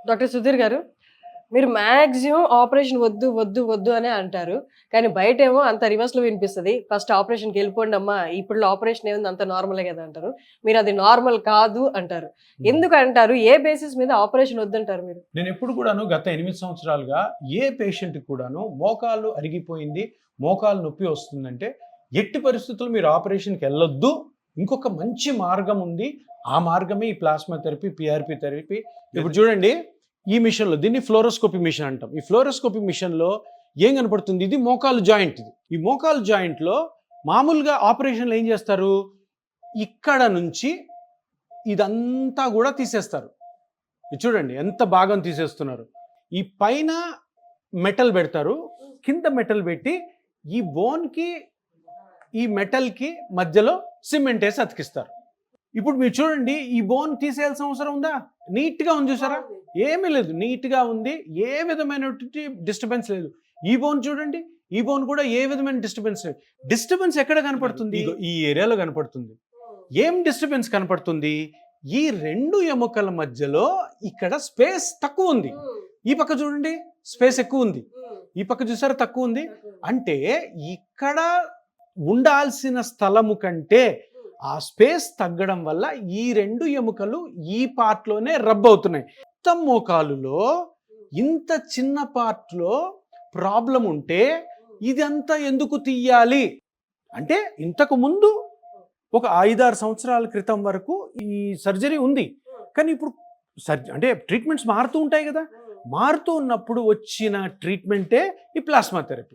Doctor Sudheer గారు, మీరు maximum operation వద్దు, వద్దు, వద్దు అనే అంటారు. కానీ బయటేమో అంత రివర్స్‌లో వినిపిస్తది. ఫస్ట్ ఆపరేషన్‌కి ఎళ్ళిపోండమ్మా. ఇప్పట్లో ఆపరేషన్ ఏముంది అంతా నార్మలే గదా! అంటారు. మీరది నార్మల్ కాదు అంటారు. ఎందుకంటారు? ఏ బేసిస్ మీద ఆపరేషన్ వద్దంటారు మీరు? నేనెప్పుడు కూడాను గత 8 సంవత్సరాలుగా ఏ పేషెంట్‌కి కూడాను మోకాళ్ళు అరిగిపోయింది, మోకాలు నొప్పి వస్తుందంటే, ఎట్టి పరిస్థితుల్లో మీరు ఆపరేషన్‌కెళ్ళొద్దు. ఇంకొక మంచి మార్గం ఉంది. ఆ మార్గమే ఈ ప్లాస్మా థెరపీ, పీఆర్పీ థెరపీ. ఇప్పుడు చూడండి, ఈ మిషన్‌లో దీన్ని ఫ్లోరోస్కోపీ మిషన్ అంటాం. ఈ ఫ్లోరోస్కోపీ మిషన్‌లో ఏం కనపడుతుంది? ఇది మోకాలు జాయింట్ ఇది. ఈ మోకాలు జాయింట్‌లో మామూలుగా ఆపరేషన్‌లో ఏం చేస్తారు? ఇక్కడ నుంచి ఇదంతా కూడా తీసేస్తారు. ఇది చూడండి ఎంత భాగం తీసేస్తున్నారు. ఈ పైన మెటల్ పెడతారు, కింద మెటల్ పెట్టి ఈ బోన్‌కి ఈ మెటల్‌కి మధ్యలో సిమెంట్ వేసి అతికిస్తారు. ఇప్పుడు మీరు చూడండి, ఈ బోన్ తీసేయాల్సిన అవసరం ఉందా? నీట్‌గా ఉంది చూసారా? ఏమీ లేదు, నీట్‌గా ఉంది. ఏ విధమైనటువంటి డిస్టర్బెన్స్ లేదు. ఈ బోన్ చూడండి, ఈ బోన్ కూడా ఏ విధమైన డిస్టర్బెన్స్ లేదు. డిస్టర్బెన్స్ ఎక్కడ కనపడుతుంది? ఇగో ఈ ఏరియాలో కనపడుతుంది. ఏం డిస్టర్బెన్స్ కనపడుతుంది? ఈ రెండు ఎముకల మధ్యలో ఇక్కడ స్పేస్ తక్కువ ఉంది. ఈ పక్క చూడండి, స్పేస్ ఎక్కువ ఉంది. ఈ పక్క చూసారా, తక్కువ ఉంది. అంటే ఇక్కడ ఉండాల్సిన స్థలము కంటే ఆ స్పేస్ తగ్గడం వల్ల ఈ రెండు ఎముకలు ఈ పార్ట్లోనే రబ్ అవుతున్నాయి. మొత్తం మోకాలులో ఇంత చిన్న పార్ట్లో ప్రాబ్లం ఉంటే ఇదంతా ఎందుకు తీయాలి అంటే, ఇంతకు ముందు ఒక 5-6 సంవత్సరాల క్రితం వరకు ఈ సర్జరీ ఉంది. కానీ ఇప్పుడు అంటే ట్రీట్మెంట్స్ మారుతూ ఉంటాయి కదా. మారుతూ ఉన్నప్పుడు వచ్చిన ట్రీట్మెంటే ఈ ప్లాస్మా థెరపీ.